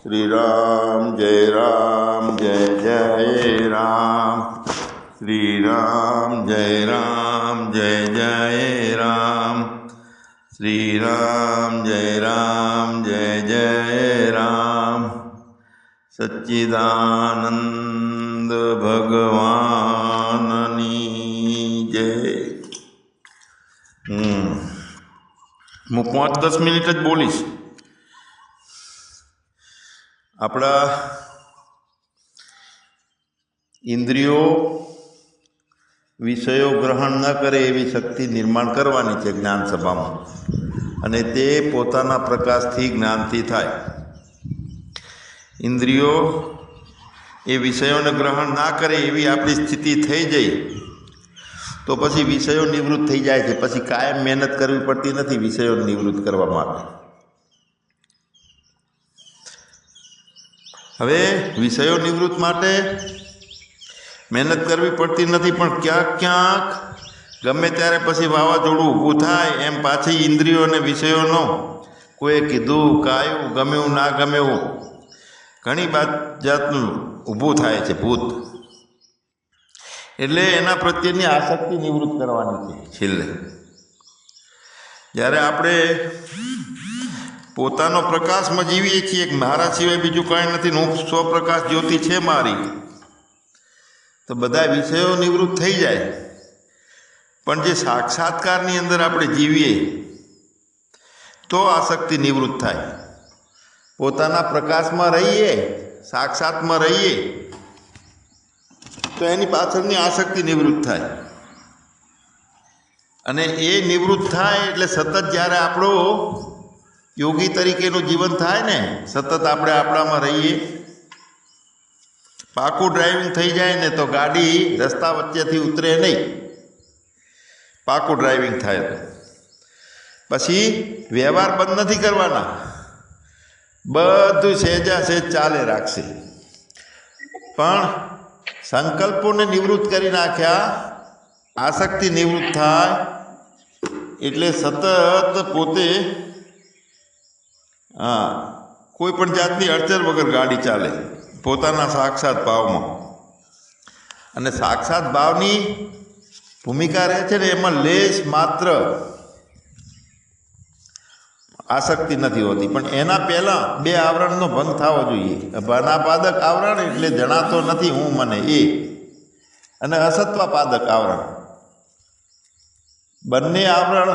श्री राम जय जय राम। श्री राम जय जय राम। श्री राम जय राम। सच्चिदानंद भगवाननी जय। હું 5-10 મિનિટ જ બોલીશ. આપણા ઇન્દ્રિયો વિષયો ગ્રહણ ન કરે એવી શક્તિ નિર્માણ કરવાની છે જ્ઞાન સભામાં, અને તે પોતાના પ્રકાશથી જ્ઞાનથી થાય. ઇન્દ્રિયો એ વિષયોને ગ્રહણ ના કરે એવી આપણી સ્થિતિ થઈ જાય તો પછી વિષયો નિવૃત્ત થઈ જાય છે. પછી કાયમ મહેનત કરવી પડતી નથી વિષયો નિવૃત્ત કરવા માટે. હવે વિષયો નિવૃત્ત માટે મહેનત કરવી પડતી નથી, પણ ક્યાંક ગમે ત્યારે પછી વાવાઝોડું ઊભું થાય એમ પાછી ઇન્દ્રિયો અને વિષયોનો કોઈએ કીધું કાયું ગમ્યું ના ગમ્યું ઘણી જાતનું ઊભું થાય છે ભૂત. એટલે એના પ્રત્યેની આસક્તિ નિવૃત્ત કરવાની છે. છેલ્લે જ્યારે આપણે પોતાનો પ્રકાશમાં જીવીએ છીએ, મારા સિવાય બીજું કાંઈ નથી, હું સ્વપ્રકાશ જ્યોતિ છે મારી, તો બધા વિષયો નિવૃત્ત થઈ જાય. પણ જે સાક્ષાત્કારની અંદર આપણે જીવીએ તો આસક્તિ નિવૃત્ત થાય. પોતાના પ્રકાશમાં રહીએ, સાક્ષાતમાં રહીએ તો એની પાછળની આસક્તિ નિવૃત્ત થાય. અને એ નિવૃત્ત થાય એટલે સતત જ્યારે આપણો યોગી તરીકેનું જીવન થાય ને, સતત આપણે આપણામાં રહીએ, પાકું ડ્રાઇવિંગ થઈ જાય ને તો ગાડી રસ્તા વચ્ચેથી ઉતરે નહીં. પાકું ડ્રાઇવિંગ થાય તો પછી વ્યવહાર બંધ નથી કરવાના, બધું સહેજા સહેજ ચાલે રાખશે. પણ સંકલ્પોને નિવૃત્ત કરી નાખ્યા, આસક્તિ નિવૃત્ત થાય એટલે સતત પોતે કોઈ પણ જાતની અડચણ વગર ગાડી ચાલે પોતાના સાક્ષાત ભાવમાં. અને સાક્ષાત ભાવની ભૂમિકા રહે છે ને એમાં લેશ માત્ર આસક્તિ નથી હોતી. પણ એના પહેલાં 2 આવરણનો ભંગ થવો જોઈએ. ભાનાપાદક આવરણ એટલે જણાતો નથી હું મને એ, અને અસત્વાપાદક આવરણ. બંને આવરણ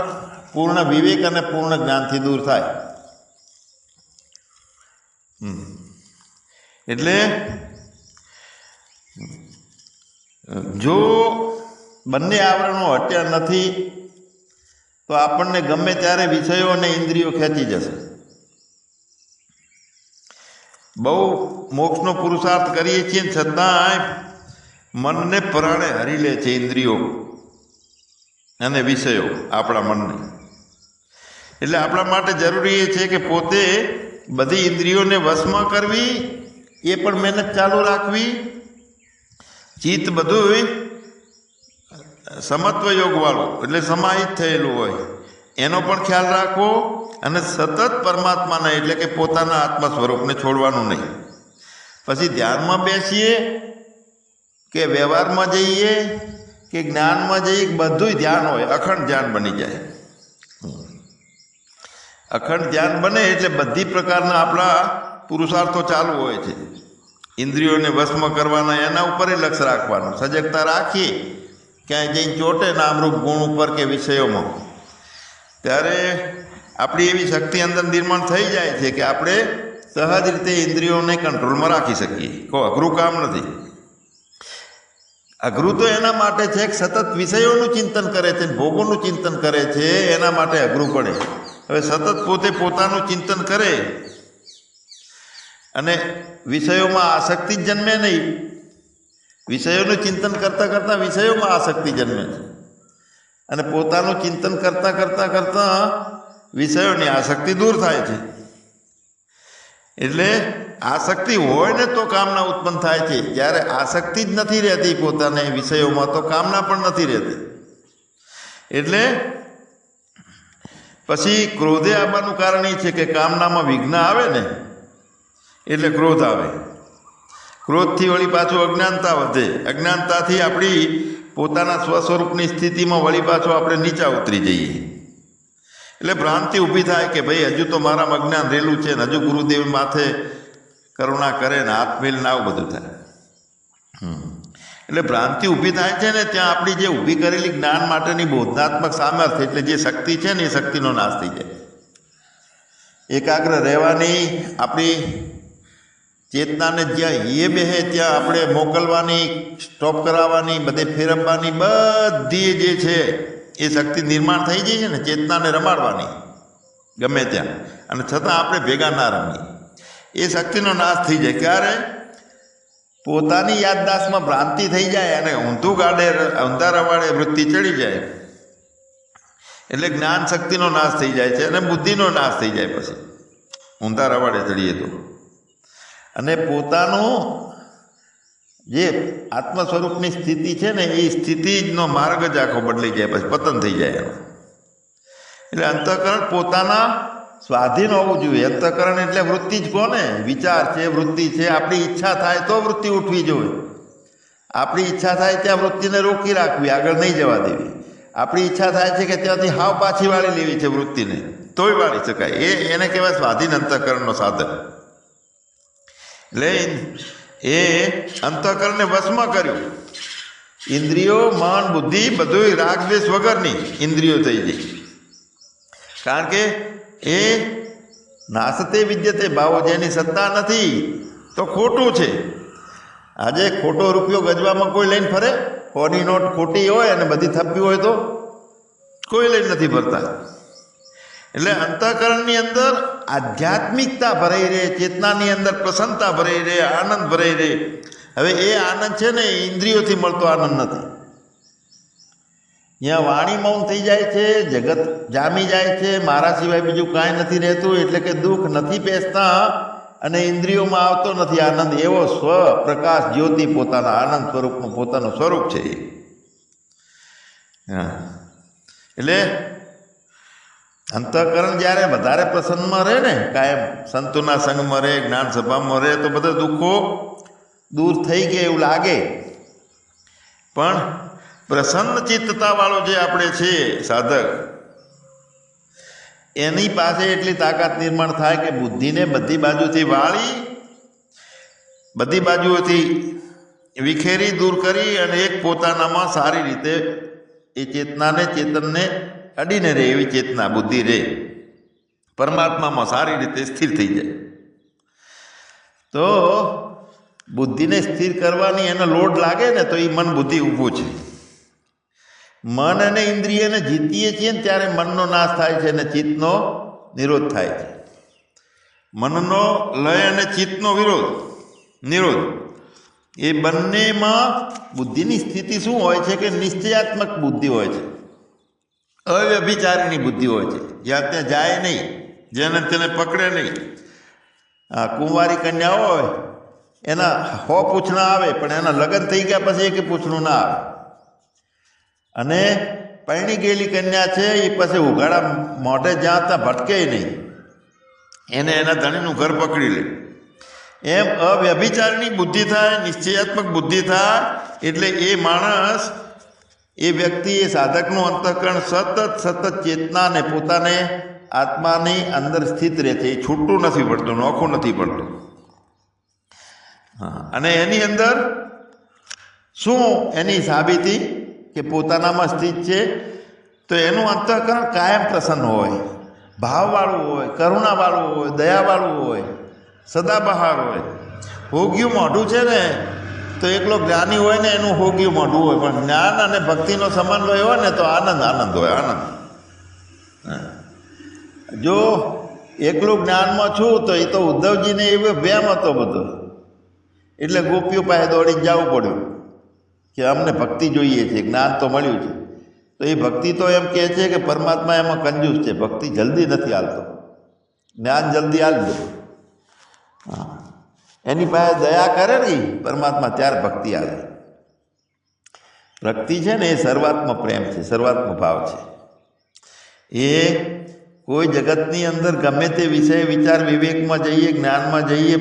પૂર્ણ વિવેક અને પૂર્ણ જ્ઞાનથી દૂર થાય. એટલે જો બંને આવરણો હટ્યા નથી તો આપણને ગમે ત્યારે વિષયો અને ઇન્દ્રિયો ખેંચી જશે. બહુ મોક્ષનો પુરુષાર્થ કરીએ છીએ છતાંય મનને પરાણે હરી લે છે ઇન્દ્રિયો અને વિષયો આપણા મનને. એટલે આપણા માટે જરૂરી એ છે કે પોતે બધી ઇન્દ્રિયોને વશમાં કરવી, એ પણ મહેનત ચાલુ રાખવી. ચિત્ત બધું સમત્વ યોગવાળું એટલે સમાહિત થયેલું હોય એનો પણ ખ્યાલ રાખવો, અને સતત પરમાત્માને એટલે કે પોતાના આત્મા સ્વરૂપને છોડવાનું નહીં. પછી ધ્યાનમાં બેસીએ કે વ્યવહારમાં જઈએ કે જ્ઞાનમાં જઈએ, બધું ધ્યાન હોય, અખંડ ધ્યાન બની જાય. અખંડ ધ્યાન બને એટલે બધી પ્રકારના આપણા પુરુષાર્થો ચાલુ હોય છે. ઇન્દ્રિયોને વશમાં કરવાના, એના ઉપર લક્ષ્ય રાખવાનું, સજગતા રાખીએ ક્યાંય જઈને ચોટે નામરૂપ ગુણ ઉપર કે વિષયોમાં, ત્યારે આપણી એવી શક્તિ અંદર નિર્માણ થઈ જાય છે કે આપણે સહજ રીતે ઇન્દ્રિયોને કંટ્રોલમાં રાખી શકીએ. કોઈ અઘરું કામ નથી. અઘરું તો એના માટે છે કે સતત વિષયોનું ચિંતન કરે છે, ભોગોનું ચિંતન કરે છે, એના માટે અઘરું પડે. હવે સતત પોતે પોતાનું ચિંતન કરે અને વિષયોમાં આસક્તિ જ જન્મે નહીં. વિષયોનું ચિંતન કરતાં કરતાં વિષયોમાં આસક્તિ જન્મે છે, અને પોતાનું ચિંતન કરતાં કરતાં કરતાં વિષયોની આસક્તિ દૂર થાય છે. એટલે આસક્તિ હોય ને તો કામના ઉત્પન્ન થાય છે. જ્યારે આસક્તિ જ નથી રહેતી પોતાને વિષયોમાં તો કામના પણ નથી રહેતી. એટલે પછી ક્રોધે આવવાનું કારણ એ છે કે કામનામાં વિઘ્ન આવે ને એટલે ક્રોધ આવે. ક્રોધથી વળી પાછું અજ્ઞાનતા વધે. અજ્ઞાનતાથી આપણી પોતાના સ્વસ્વરૂપની સ્થિતિમાં વળી પાછું આપણે નીચા ઉતરી જઈએ. એટલે ભ્રાંતિ ઊભી થાય કે ભાઈ હજુ તો મારામાં અજ્ઞાન રહેલું છે ને હજુ ગુરુદેવ માથે કરુણા કરે ને હાથ મેલ ને આવું બધું થાય. એટલે ભ્રાંતિ ઊભી થાય છે ને ત્યાં આપણી જે ઊભી કરેલી જ્ઞાન માટેની બોધનાત્મક સામર્થ્ય એટલે જે શક્તિ છે ને એ શક્તિનો નાશ થઈ જાય. એકાગ્ર રહેવાની આપણી ચેતનાને જ્યાં એ બેહે ત્યાં આપણે મોકલવાની, સ્ટોપ કરાવવાની, બધે ફેરવવાની બધી જે છે એ શક્તિ નિર્માણ થઈ જાય છે ને ચેતનાને રમાડવાની ગમે ત્યાં, અને છતાં આપણે ભેગા ના રમીએ. એ શક્તિનો નાશ થઈ જાય. ક્યારે? પોતાની યાદદાસ્તમાં ભ્રાંતિ થઈ જાય અને ઊંધા રવાડે વૃત્તિ ચડી જાય એટલે જ્ઞાન શક્તિનો નાશ થઈ જાય છે અને બુદ્ધિનો નાશ થઈ જાય. પછી ઊંધા રવાડે ચડીએ તો અને પોતાનું જે આત્મ સ્વરૂપની સ્થિતિ છે ને એ સ્થિતિનો માર્ગ જ આખો બદલાઈ જાય, પછી પતન થઈ જાય એનો. એટલે અંતઃકરણ પોતાના સ્વાધીન હોવું જોઈએ. અંતઃકરણ એટલે વૃત્તિ જ કોને? વિચાર છે, વૃત્તિ છે. આપણી ઈચ્છા થાય તો વૃત્તિ ઉઠવી જોઈએ. આપણી ઈચ્છા થાય ત્યાં વૃત્તિને રોકી રાખવી, આગળ નહીં જવા દેવી. આપણી ઈચ્છા થાય છે કે ત્યાંથી હાવ પાછી વાળી લેવી છે વૃત્તિને, તોય વાળી શકાય. એને કહેવાય સ્વાધીન અંતઃકરણનો સાધન. એટલે એ અંતઃકરણને વશમાં કર્યું. ઇન્દ્રિયો, મન, બુદ્ધિ બધું રાગ દ્વેષ વગરની ઇન્દ્રિયો થઈ ગઈ. કારણ કે એ નાસતે વિદ્યતે ભાવો, જેની સત્તા નથી તો ખોટું છે. આજે ખોટો રૂપિયો ગજવામાં કોઈ લઈને ફરે? કોની નોટ ખોટી હોય અને બધી થપ્પી હોય તો કોઈ લઈને નથી ફરતા. એટલે અંતઃકરણની અંદર આધ્યાત્મિકતા ભરાઈ રહે, ચેતનાની અંદર પ્રસન્નતા ભરાઈ રહે, આનંદ ભરાઈ રહે. હવે એ આનંદ છે ને ઇન્દ્રિયોથી મળતો આનંદ નથી. ત્યાં વાણી મૌન થઈ જાય છે, જગત જામી જાય છે, મારા સિવાય બીજું કાંઈ નથી રહેતું, એટલે કે દુઃખ નથી પેસતા અને ઇન્દ્રિયોમાં આવતો નથી આનંદ. એવો સ્વ પ્રકાશ જ્યોતિ પોતાના આનંદ સ્વરૂપનું પોતાનું સ્વરૂપ છે. એટલે અંતઃકરણ જ્યારે વધારે પ્રસન્નમાં રહે ને, કાયમ સંતોના સંગમાં રહે, જ્ઞાન સભામાં રહે, તો બધા દુઃખો દૂર થઈ ગયા એવું લાગે. પણ પ્રસન્ન ચિત્તતાવાળો જે આપણે છે સાધક, એની પાસે એટલી તાકાત નિર્માણ થાય કે બુદ્ધિને બધી બાજુથી વાળી, બધી બાજુઓથી વિખેરી દૂર કરી અને એક પોતાનામાં સારી રીતે એ ચેતનાને, ચેતનને અડીને રહે એવી ચેતના બુદ્ધિ રહે, પરમાત્મામાં સારી રીતે સ્થિર થઈ જાય. તો બુદ્ધિને સ્થિર કરવાની એનો લોડ લાગે ને તો એ મન બુદ્ધિ ઊભું છે. મન અને ઇન્દ્રિયને જીતીએ છીએ ને ત્યારે મનનો નાશ થાય છે અને ચિત્તનો નિરોધ થાય છે. મનનો લય અને ચિત્તનો નિરોધ એ બંનેમાં બુદ્ધિની સ્થિતિ શું હોય છે કે નિશ્ચયાત્મક બુદ્ધિ હોય છે, અવ્યભિચારીની બુદ્ધિ હોય છે, જ્યાં ત્યાં જાય નહીં, જેને તેને પકડે નહીં. કુંવારી કન્યા હોય એના 100 પૂછના આવે પણ એના લગ્ન થઈ ગયા પછી એક પૂછનું ના આવે. અને પરણી ગયેલી કન્યા છે એ પછી ઉઘાડા મોઢે જ્યાં ત્યાં ભટકે નહીં, એને એના ધણીનું ઘર પકડી લે. એમ અવ્યભિચારની બુદ્ધિ થાય, નિશ્ચયાત્મક બુદ્ધિ થાય એટલે એ માણસ, એ વ્યક્તિ, એ સાધકનું અંતઃકરણ સતત ચેતનાને પોતાને આત્માની અંદર સ્થિત રહે છે. એ છૂટું નથી પડતું, નોખું નથી પડતું. અને એની અંદર શું એની સાબિતી કે પોતાનામાં સ્થિત છે? તો એનું અંતઃકરણ કાયમ પ્રસન્ન હોય, ભાવવાળું હોય, કરુણાવાળું હોય, દયાવાળું હોય, સદાબહાર હોય. હોગ્યું મોઢું છે ને તો એકલો જ્ઞાની હોય ને એનું હોગ્યું મોઢું હોય, પણ જ્ઞાન અને ભક્તિનો સમન્વય હોય ને તો આનંદ હોય, આનંદ. જો એકલું જ્ઞાનમાં છું તો એ તો ઉદ્ધવજીને એવો વેમ હતો બધો, એટલે ગોપીઓ પાસે દોડીને જવું પડ્યું કે અમને ભક્તિ જોઈએ છે, જ્ઞાન તો મળ્યું છે. તો એ ભક્તિ તો એમ કહે છે કે પરમાત્મા એમાં કંજૂસ છે, ભક્તિ જલ્દી નથી હાલતો, જ્ઞાન જલ્દી હાલજો. એની પાસે દયા કરે ને પરમાત્મા, ત્યારે ભક્તિ આવે. ભક્તિ છે ને એ સર્વાત્મ પ્રેમ છે, સર્વાત્મ ભાવ છે. એ કોઈ જગતની અંદર ગમે તે વિષય વિચાર વિવેકમાં જઈએ, જ્ઞાનમાં જઈએ,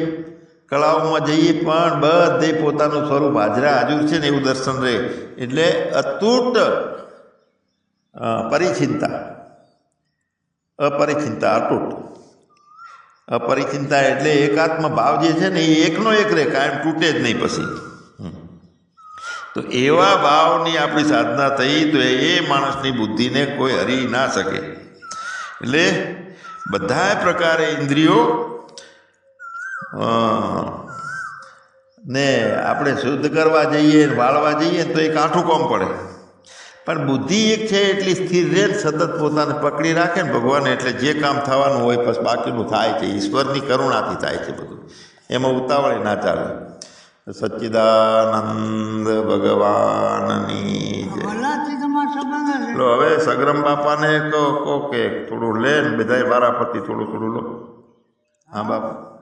કળાઓમાં જઈએ પણ બધે પોતાનું સ્વરૂપ હાજરા હાજર છે ને એવું દર્શન રહે. એટલે અતૂટ પરિચિંતા, અપરિચિંતા, અતૂટ અપરિચિંતા એટલે એકાત્મ ભાવ જે છે ને એ એકનો એક રહે, કાયમ તૂટે જ નહીં પછી. તો એવા ભાવની આપણી સાધના થઈ તો એ માણસની બુદ્ધિને કોઈ હરી ના શકે. એટલે બધા પ્રકારે ઇન્દ્રિયો ને આપણે શુદ્ધ કરવા જઈએ, વાળવા જઈએ તો એ કાઠું કામ પડે. પણ બુદ્ધિ એક છે એટલી સ્થિર રહે, સતત પોતાને પકડી રાખે ને ભગવાન, એટલે જે કામ થવાનું હોય પછી બાકીનું થાય છે. ઈશ્વરની કરુણાથી થાય છે બધું, એમાં ઉતાવળે ના ચાલે. સચ્ચિદાનંદ ભગવાનની જય. હવે સગરમ બાપાને કહો કે થોડું લે ને બધાય વારાફરતી થોડું થોડું લો. હા બાપા.